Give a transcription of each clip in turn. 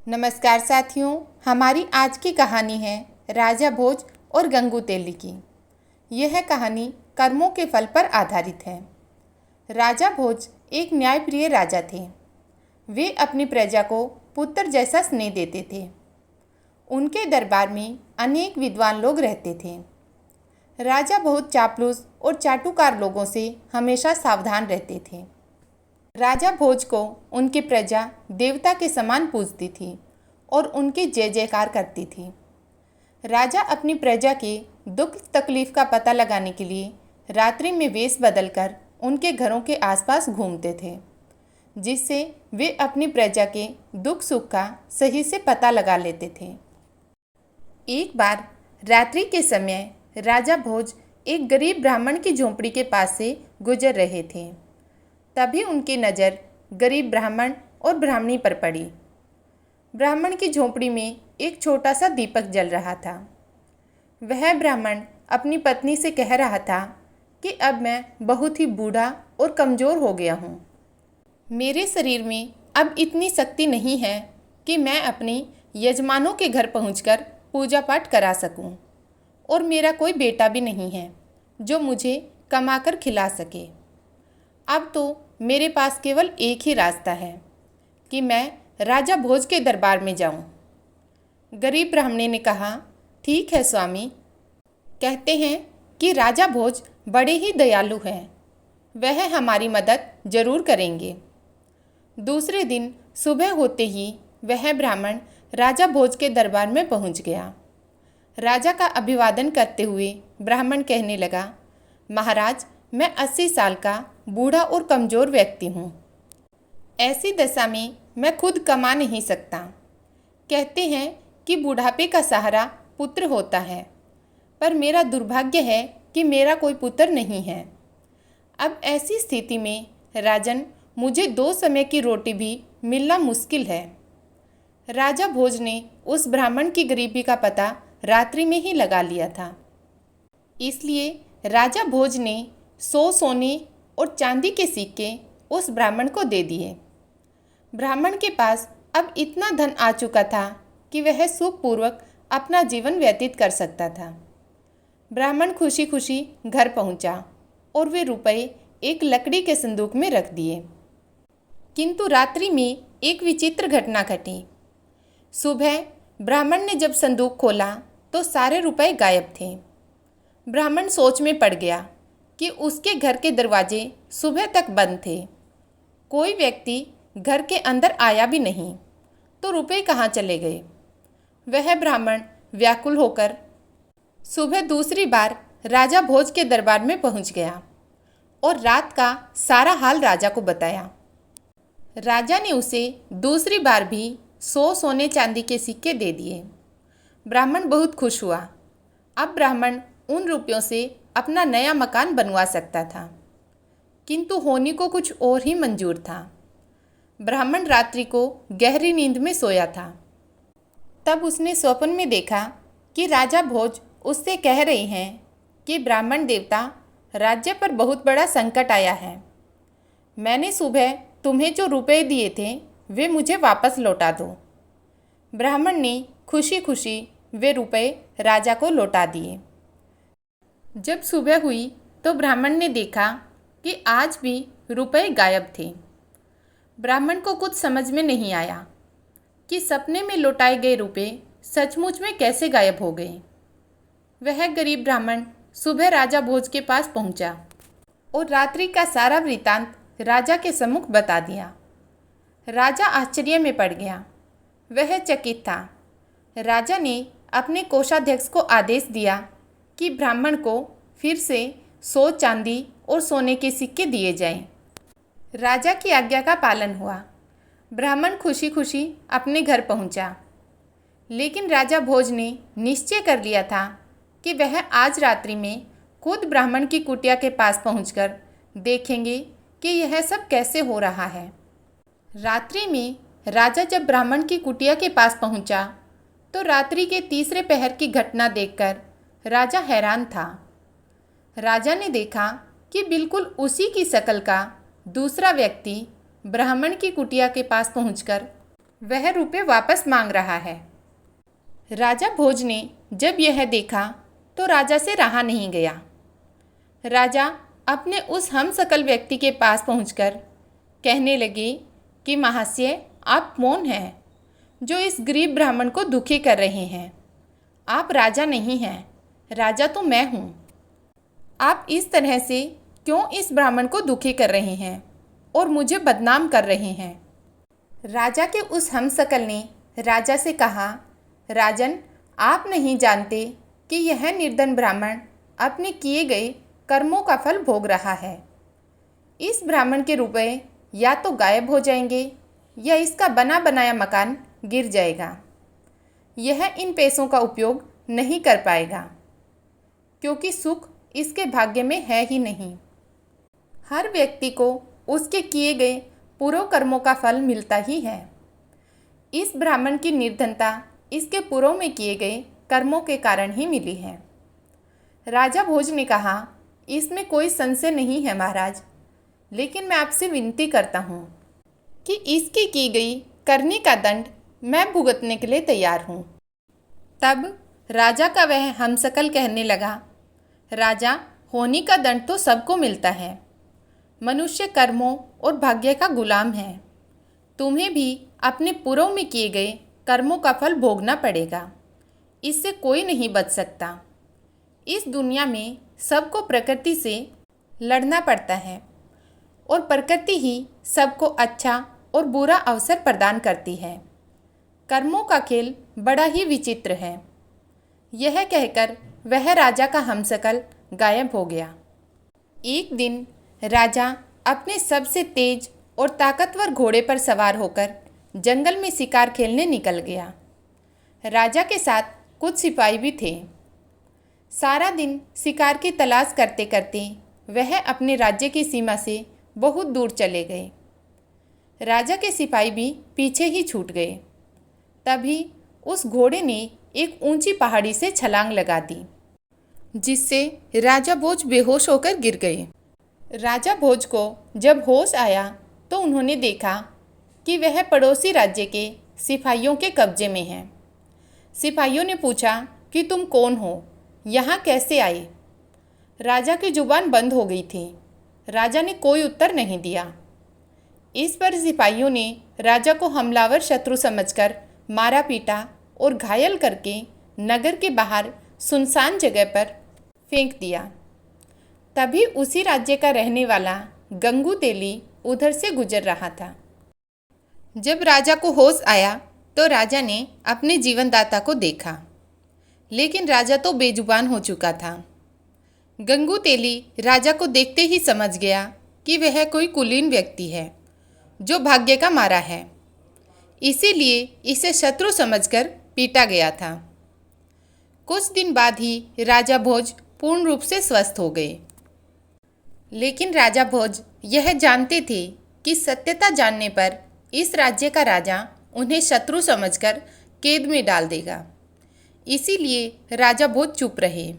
नमस्कार साथियों, हमारी आज की कहानी है राजा भोज और गंगू तेली की। यह कहानी कर्मों के फल पर आधारित है। राजा भोज एक न्यायप्रिय राजा थे। वे अपनी प्रजा को पुत्र जैसा स्नेह देते थे। उनके दरबार में अनेक विद्वान लोग रहते थे। राजा बहुत चापलूस और चाटुकार लोगों से हमेशा सावधान रहते थे। राजा भोज को उनकी प्रजा देवता के समान पूजती थी और उनकी जय जयकार करती थी। राजा अपनी प्रजा के दुख तकलीफ का पता लगाने के लिए रात्रि में वेश बदलकर उनके घरों के आसपास घूमते थे, जिससे वे अपनी प्रजा के दुख सुख का सही से पता लगा लेते थे। एक बार रात्रि के समय राजा भोज एक गरीब ब्राह्मण की झोंपड़ी के पास से गुजर रहे थे। तभी उनकी नज़र गरीब ब्राह्मण और ब्राह्मणी पर पड़ी। ब्राह्मण की झोंपड़ी में एक छोटा सा दीपक जल रहा था। वह ब्राह्मण अपनी पत्नी से कह रहा था कि अब मैं बहुत ही बूढ़ा और कमज़ोर हो गया हूँ। मेरे शरीर में अब इतनी शक्ति नहीं है कि मैं अपने यजमानों के घर पहुँचकर पूजा पाठ करा सकूँ, और मेरा कोई बेटा भी नहीं है जो मुझे कमाकर खिला सके। अब तो मेरे पास केवल एक ही रास्ता है कि मैं राजा भोज के दरबार में जाऊं। गरीब ब्राह्मणी ने कहा, ठीक है स्वामी। कहते हैं कि राजा भोज बड़े ही दयालु हैं, वह हमारी मदद जरूर करेंगे। दूसरे दिन सुबह होते ही वह ब्राह्मण राजा भोज के दरबार में पहुंच गया। राजा का अभिवादन करते हुए ब्राह्मण कहने लगा, महाराज, मैं 80 साल का बूढ़ा और कमज़ोर व्यक्ति हूँ। ऐसी दशा में मैं खुद कमा नहीं सकता। कहते हैं कि बुढ़ापे का सहारा पुत्र होता है, पर मेरा दुर्भाग्य है कि मेरा कोई पुत्र नहीं है। अब ऐसी स्थिति में राजन, मुझे 2 समय की रोटी भी मिलना मुश्किल है। राजा भोज ने उस ब्राह्मण की गरीबी का पता रात्रि में ही लगा लिया था। इसलिए राजा भोज ने 100 सोने और चांदी के सिक्के उस ब्राह्मण को दे दिए। ब्राह्मण के पास अब इतना धन आ चुका था कि वह सुखपूर्वक अपना जीवन व्यतीत कर सकता था। ब्राह्मण खुशी खुशी घर पहुंचा और वे रुपए एक लकड़ी के संदूक में रख दिए। किंतु रात्रि में एक विचित्र घटना घटी। सुबह ब्राह्मण ने जब संदूक खोला तो सारे रुपए गायब थे। ब्राह्मण सोच में पड़ गया कि उसके घर के दरवाजे सुबह तक बंद थे। कोई व्यक्ति घर के अंदर आया भी नहीं, तो रुपए कहाँ चले गए। वह ब्राह्मण व्याकुल होकर सुबह दूसरी बार राजा भोज के दरबार में पहुँच गया और रात का सारा हाल राजा को बताया। राजा ने उसे दूसरी बार भी 100 सोने चांदी के सिक्के दे दिए। ब्राह्मण बहुत खुश हुआ। अब ब्राह्मण उन रुपयों से अपना नया मकान बनवा सकता था, किंतु होनी को कुछ और ही मंजूर था। ब्राह्मण रात्रि को गहरी नींद में सोया था। तब उसने स्वप्न में देखा कि राजा भोज उससे कह रहे हैं कि ब्राह्मण देवता, राज्य पर बहुत बड़ा संकट आया है। मैंने सुबह तुम्हें जो रुपए दिए थे वे मुझे वापस लौटा दो। ब्राह्मण ने खुशी खुशी वे रुपए राजा को लौटा दिए। जब सुबह हुई तो ब्राह्मण ने देखा कि आज भी रुपए गायब थे। ब्राह्मण को कुछ समझ में नहीं आया कि सपने में लौटाए गए रुपए सचमुच में कैसे गायब हो गए। वह गरीब ब्राह्मण सुबह राजा भोज के पास पहुंचा और रात्रि का सारा वृतांत राजा के सम्मुख बता दिया। राजा आश्चर्य में पड़ गया। वह चकित था। राजा ने अपने कोषाध्यक्ष को आदेश दिया कि ब्राह्मण को फिर से 100 चांदी और सोने के सिक्के दिए जाएं। राजा की आज्ञा का पालन हुआ। ब्राह्मण खुशी खुशी अपने घर पहुंचा। लेकिन राजा भोज ने निश्चय कर लिया था कि वह आज रात्रि में खुद ब्राह्मण की कुटिया के पास पहुंचकर देखेंगे कि यह सब कैसे हो रहा है। रात्रि में राजा जब ब्राह्मण की कुटिया के पास पहुंचा तो रात्रि के तीसरे पहर की घटना देखकर राजा हैरान था। राजा ने देखा कि बिल्कुल उसी की शक्ल का दूसरा व्यक्ति ब्राह्मण की कुटिया के पास पहुंचकर वह रुपए वापस मांग रहा है। राजा भोज ने जब यह देखा तो राजा से रहा नहीं गया। राजा अपने उस हमशक्ल व्यक्ति के पास पहुंचकर कहने लगे कि महाशय, आप कौन हैं जो इस गरीब ब्राह्मण को दुखी कर रहे हैं? आप राजा नहीं हैं, राजा तो मैं हूँ। आप इस तरह से क्यों इस ब्राह्मण को दुखी कर रहे हैं और मुझे बदनाम कर रहे हैं? राजा के उस हमशक्ल ने राजा से कहा, राजन, आप नहीं जानते कि यह निर्धन ब्राह्मण अपने किए गए कर्मों का फल भोग रहा है। इस ब्राह्मण के रुपए या तो गायब हो जाएंगे या इसका बना बनाया मकान गिर जाएगा। यह इन पैसों का उपयोग नहीं कर पाएगा क्योंकि सुख इसके भाग्य में है ही नहीं। हर व्यक्ति को उसके किए गए पूर्व कर्मों का फल मिलता ही है। इस ब्राह्मण की निर्धनता इसके पूर्व में किए गए कर्मों के कारण ही मिली है। राजा भोज ने कहा, इसमें कोई संशय नहीं है महाराज, लेकिन मैं आपसे विनती करता हूँ कि इसकी की गई करनी का दंड मैं भुगतने के लिए तैयार हूँ। तब राजा का वह हमशक्ल कहने लगा, राजा, होनी का दंड तो सबको मिलता है। मनुष्य कर्मों और भाग्य का गुलाम है। तुम्हें भी अपने पूर्व में किए गए कर्मों का फल भोगना पड़ेगा। इससे कोई नहीं बच सकता। इस दुनिया में सबको प्रकृति से लड़ना पड़ता है और प्रकृति ही सबको अच्छा और बुरा अवसर प्रदान करती है। कर्मों का खेल बड़ा ही विचित्र है। यह कहकर वह राजा का हमशक्ल गायब हो गया। एक दिन राजा अपने सबसे तेज और ताकतवर घोड़े पर सवार होकर जंगल में शिकार खेलने निकल गया। राजा के साथ कुछ सिपाही भी थे। सारा दिन शिकार की तलाश करते करते वह अपने राज्य की सीमा से बहुत दूर चले गए। राजा के सिपाही भी पीछे ही छूट गए। तभी उस घोड़े ने एक ऊंची पहाड़ी से छलांग लगा दी, जिससे राजा भोज बेहोश होकर गिर गए। राजा भोज को जब होश आया तो उन्होंने देखा कि वह पड़ोसी राज्य के सिपाहियों के कब्जे में है। सिपाहियों ने पूछा कि तुम कौन हो, यहाँ कैसे आए? राजा की जुबान बंद हो गई थी। राजा ने कोई उत्तर नहीं दिया। इस पर सिपाहियों ने राजा को हमलावर शत्रु समझकर मारा पीटा और घायल करके नगर के बाहर सुनसान जगह पर फेंक दिया। तभी उसी राज्य का रहने वाला गंगू तेली उधर से गुजर रहा था। जब राजा को होश आया तो राजा ने अपने जीवनदाता को देखा, लेकिन राजा तो बेजुबान हो चुका था। गंगू तेली राजा को देखते ही समझ गया कि वह कोई कुलीन व्यक्ति है जो भाग्य का मारा है, इसीलिए इसे शत्रु समझकर पीटा गया था। कुछ दिन बाद ही राजा भोज पूर्ण रूप से स्वस्थ हो गए। लेकिन राजा भोज यह जानते थे कि सत्यता जानने पर इस राज्य का राजा उन्हें शत्रु समझकर कैद में डाल देगा। इसीलिए राजा भोज चुप रहे।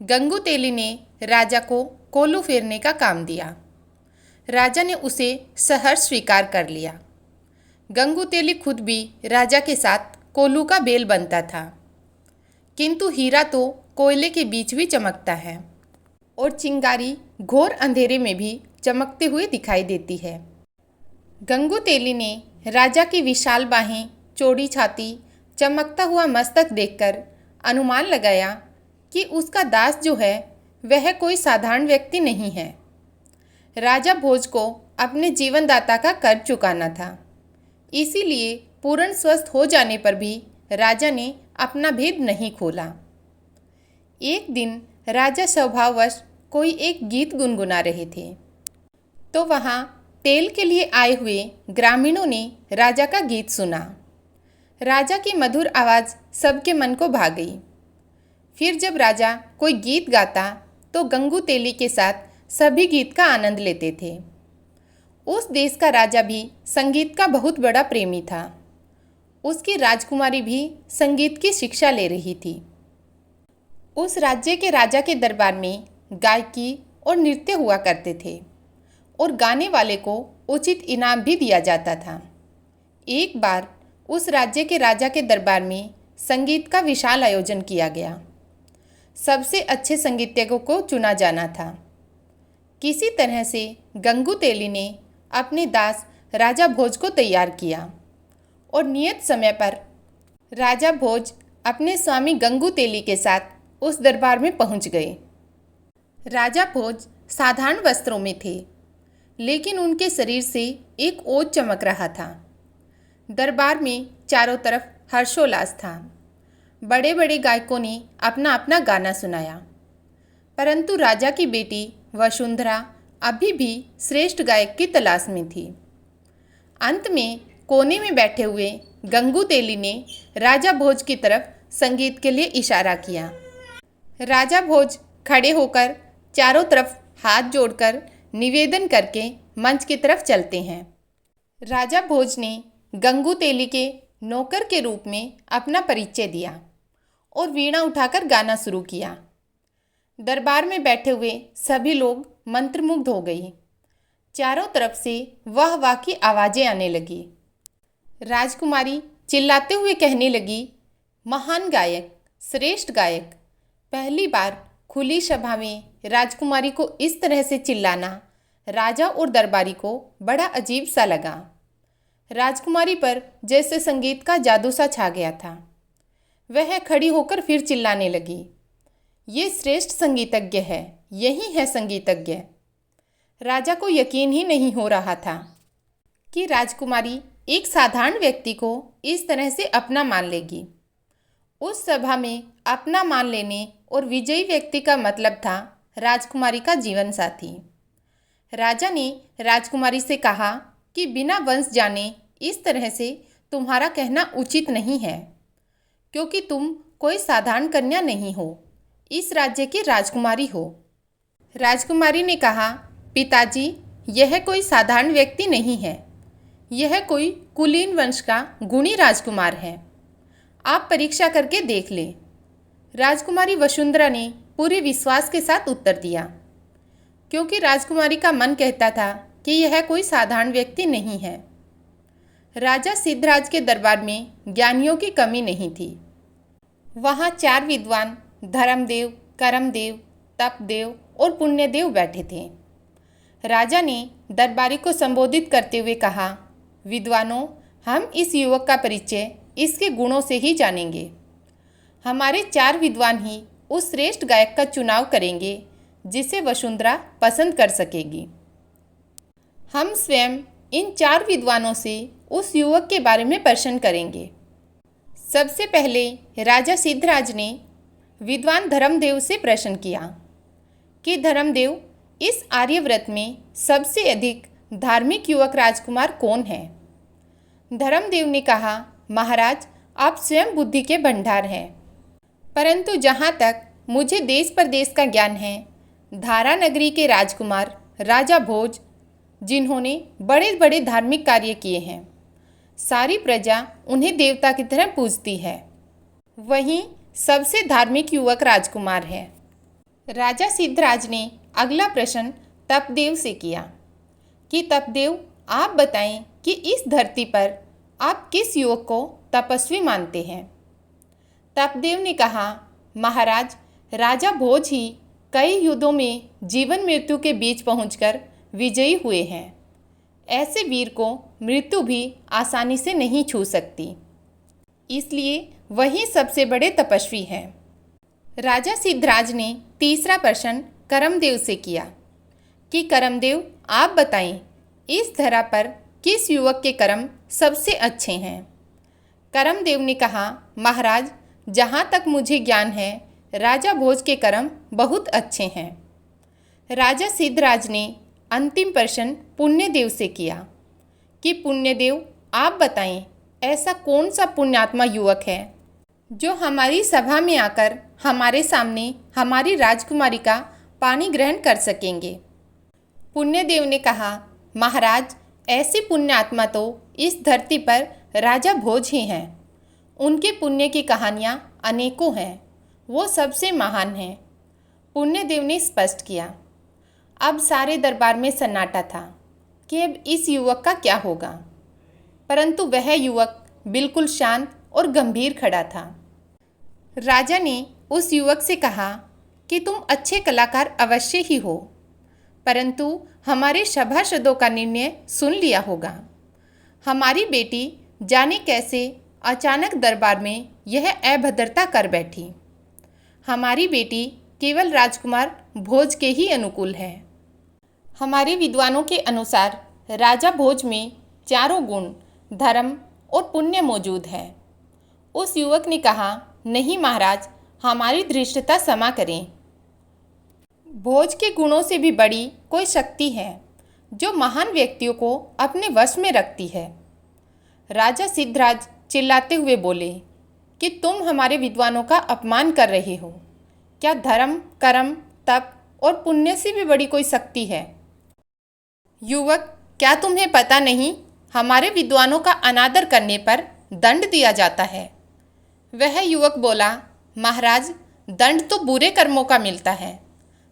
गंगू तेली ने राजा को कोल्हू फेरने का काम दिया। राजा ने उसे सहर्ष स्वीकार कर लिया। गंगू तेली खुद भी राजा के साथ कोल्हू का बेल बनता था, किंतु हीरा तो कोयले के बीच भी चमकता है और चिंगारी घोर अंधेरे में भी चमकते हुए दिखाई देती है। गंगू तेली ने राजा की विशाल बाहें, चौड़ी छाती, चमकता हुआ मस्तक देखकर अनुमान लगाया कि उसका दास जो है वह कोई साधारण व्यक्ति नहीं है। राजा भोज को अपने जीवनदाता का कर्ज चुकाना था, इसीलिए पूर्ण स्वस्थ हो जाने पर भी राजा ने अपना भेद नहीं खोला। एक दिन राजा स्वभाववश कोई एक गीत गुनगुना रहे थे, तो वहाँ तेल के लिए आए हुए ग्रामीणों ने राजा का गीत सुना। राजा की मधुर आवाज़ सबके मन को भा गई। फिर जब राजा कोई गीत गाता तो गंगू तेली के साथ सभी गीत का आनंद लेते थे। उस देश का राजा भी संगीत का बहुत बड़ा प्रेमी था। उसकी राजकुमारी भी संगीत की शिक्षा ले रही थी। उस राज्य के राजा के दरबार में गायकी और नृत्य हुआ करते थे और गाने वाले को उचित इनाम भी दिया जाता था। एक बार उस राज्य के राजा के दरबार में संगीत का विशाल आयोजन किया गया। सबसे अच्छे संगीतज्ञों को चुना जाना था। किसी तरह से गंगू तेली ने अपने दास राजा भोज को तैयार किया और नियत समय पर राजा भोज अपने स्वामी गंगू तेली के साथ उस दरबार में पहुंच गए। राजा भोज साधारण वस्त्रों में थे, लेकिन उनके शरीर से एक ओज चमक रहा था। दरबार में चारों तरफ हर्षोल्लास था। बड़े बड़े गायकों ने अपना अपना गाना सुनाया, परंतु राजा की बेटी वसुंधरा अभी भी श्रेष्ठ गायक की तलाश में थी। अंत में कोने में बैठे हुए गंगू तेली ने राजा भोज की तरफ संगीत के लिए इशारा किया। राजा भोज खड़े होकर चारों तरफ हाथ जोड़कर निवेदन करके मंच की तरफ चलते हैं। राजा भोज ने गंगू तेली के नौकर के रूप में अपना परिचय दिया और वीणा उठाकर गाना शुरू किया। दरबार में बैठे हुए सभी लोग मंत्रमुग्ध हो गए। चारों तरफ से वाह वाह की आवाज़ें आने लगी। राजकुमारी चिल्लाते हुए कहने लगी, महान गायक, श्रेष्ठ गायक। पहली बार खुली सभा में राजकुमारी को इस तरह से चिल्लाना राजा और दरबारी को बड़ा अजीब सा लगा। राजकुमारी पर जैसे संगीत का जादू सा छा गया था। वह खड़ी होकर फिर चिल्लाने लगी, ये श्रेष्ठ संगीतज्ञ है, यही है संगीतज्ञ। राजा को यकीन ही नहीं हो रहा था कि राजकुमारी एक साधारण व्यक्ति को इस तरह से अपना मान लेगी। उस सभा में अपना मान लेने और विजयी व्यक्ति का मतलब था राजकुमारी का जीवन साथी। राजा ने राजकुमारी से कहा कि बिना वंश जाने इस तरह से तुम्हारा कहना उचित नहीं है, क्योंकि तुम कोई साधारण कन्या नहीं हो, इस राज्य की राजकुमारी हो। राजकुमारी ने कहा, पिताजी, यह कोई साधारण व्यक्ति नहीं है, यह कोई कुलीन वंश का गुणी राजकुमार है। आप परीक्षा करके देख लें। राजकुमारी वसुंधरा ने पूरे विश्वास के साथ उत्तर दिया, क्योंकि राजकुमारी का मन कहता था कि यह कोई साधारण व्यक्ति नहीं है। राजा सिद्धराज के दरबार में ज्ञानियों की कमी नहीं थी। वहाँ 4 विद्वान धर्मदेव, कर्मदेव, तपदेव और पुण्यदेव बैठे थे। राजा ने दरबारी को संबोधित करते हुए कहा, विद्वानों, हम इस युवक का परिचय इसके गुणों से ही जानेंगे। हमारे 4 विद्वान ही उस श्रेष्ठ गायक का चुनाव करेंगे जिसे वसुंधरा पसंद कर सकेगी। हम स्वयं इन 4 विद्वानों से उस युवक के बारे में प्रश्न करेंगे। सबसे पहले राजा सिद्धराज ने विद्वान धर्मदेव से प्रश्न किया कि धर्मदेव, इस आर्यव्रत में सबसे अधिक धार्मिक युवक राजकुमार कौन है? धर्मदेव ने कहा, महाराज, आप स्वयं बुद्धि के भंडार हैं, परंतु जहाँ तक मुझे देश प्रदेश का ज्ञान है, धारा नगरी के राजकुमार राजा भोज, जिन्होंने बड़े बड़े धार्मिक कार्य किए हैं, सारी प्रजा उन्हें देवता की तरह पूजती है, वहीं सबसे धार्मिक युवक राजकुमार है। राजा सिद्धराज ने अगला प्रश्न तपदेव से किया कि तपदेव, आप बताएं कि इस धरती पर आप किस युवक को तपस्वी मानते हैं? तपदेव ने कहा, महाराज, राजा भोज ही कई युद्धों में जीवन मृत्यु के बीच पहुंचकर विजयी हुए हैं। ऐसे वीर को मृत्यु भी आसानी से नहीं छू सकती, इसलिए वही सबसे बड़े तपस्वी हैं। राजा सिद्धराज ने तीसरा प्रश्न कर्मदेव से किया कि कर्मदेव, आप बताएं, इस धरा पर किस युवक के कर्म सबसे अच्छे हैं? कर्मदेव ने कहा, महाराज, जहाँ तक मुझे ज्ञान है, राजा भोज के कर्म बहुत अच्छे हैं। राजा सिद्धराज ने अंतिम प्रश्न पुण्यदेव से किया कि पुण्यदेव, आप बताएं, ऐसा कौन सा पुण्यात्मा युवक है जो हमारी सभा में आकर हमारे सामने हमारी राजकुमारी का पानी ग्रहण कर सकेंगे? पुण्यदेव ने कहा, महाराज, ऐसी पुण्यात्मा तो इस धरती पर राजा भोज ही हैं। उनके पुण्य की कहानियाँ अनेकों हैं, वो सबसे महान हैं। पुण्यदेव ने स्पष्ट किया। अब सारे दरबार में सन्नाटा था कि अब इस युवक का क्या होगा। परंतु वह युवक बिल्कुल शांत और गंभीर खड़ा था। राजा ने उस युवक से कहा कि तुम अच्छे कलाकार अवश्य ही हो, परंतु हमारे सभासदों का निर्णय सुन लिया होगा। हमारी बेटी जाने कैसे अचानक दरबार में यह अभद्रता कर बैठी। हमारी बेटी केवल राजकुमार भोज के ही अनुकूल है। हमारे विद्वानों के अनुसार राजा भोज में चारों गुण धर्म और पुण्य मौजूद है। उस युवक ने कहा, नहीं महाराज, हमारी धृष्टता क्षमा करें। भोज के गुणों से भी बड़ी कोई शक्ति है जो महान व्यक्तियों को अपने वश में रखती है। राजा सिद्धराज चिल्लाते हुए बोले कि तुम हमारे विद्वानों का अपमान कर रहे हो। क्या धर्म, कर्म, तप और पुण्य से भी बड़ी कोई शक्ति है? युवक, क्या तुम्हें पता नहीं, हमारे विद्वानों का अनादर करने पर दंड दिया जाता है। वह युवक बोला, महाराज, दंड तो बुरे कर्मों का मिलता है,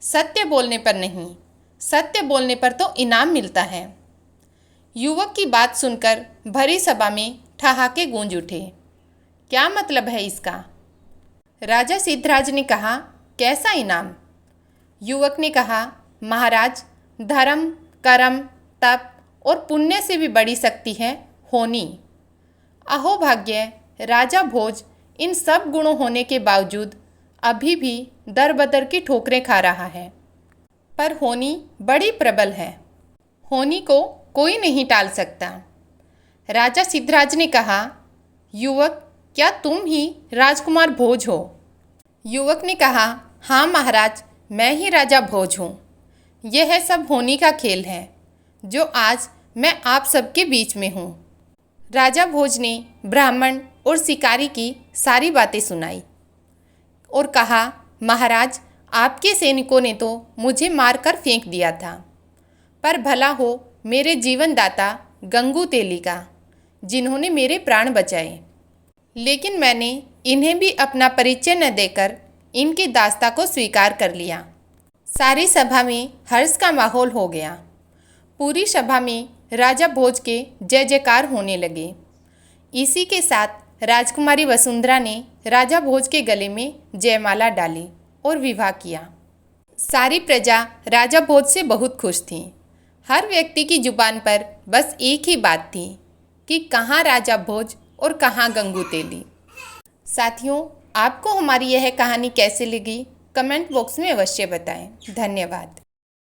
सत्य बोलने पर नहीं। सत्य बोलने पर तो इनाम मिलता है। युवक की बात सुनकर भरी सभा में ठहाके गूंज उठे। क्या मतलब है इसका? राजा सिद्धराज ने कहा, कैसा इनाम? युवक ने कहा, महाराज, धर्म, कर्म, तप और पुण्य से भी बड़ी शक्ति है होनी। अहोभाग्य राजा भोज इन सब गुणों होने के बावजूद अभी भी दर बदर की ठोकरें खा रहा है, पर होनी बड़ी प्रबल है। होनी को कोई नहीं टाल सकता। राजा सिद्धराज ने कहा, युवक, क्या तुम ही राजकुमार भोज हो? युवक ने कहा, हाँ महाराज, मैं ही राजा भोज हूँ। यह सब होनी का खेल है जो आज मैं आप सबके बीच में हूँ। राजा भोज ने ब्राह्मण और शिकारी की सारी बातें सुनाई और कहा, महाराज, आपके सैनिकों ने तो मुझे मारकर फेंक दिया था, पर भला हो मेरे जीवनदाता गंगू तेली का, जिन्होंने मेरे प्राण बचाए। लेकिन मैंने इन्हें भी अपना परिचय न देकर इनकी दास्ता को स्वीकार कर लिया। सारी सभा में हर्ष का माहौल हो गया। पूरी सभा में राजा भोज के जय जयकार होने लगे। इसी के साथ राजकुमारी वसुंधरा ने राजा भोज के गले में जयमाला डाली और विवाह किया। सारी प्रजा राजा भोज से बहुत खुश थी। हर व्यक्ति की जुबान पर बस एक ही बात थी कि कहाँ राजा भोज और कहाँ गंगू तेली। साथियों, आपको हमारी यह कहानी कैसे लगी? कमेंट बॉक्स में अवश्य बताएं। धन्यवाद।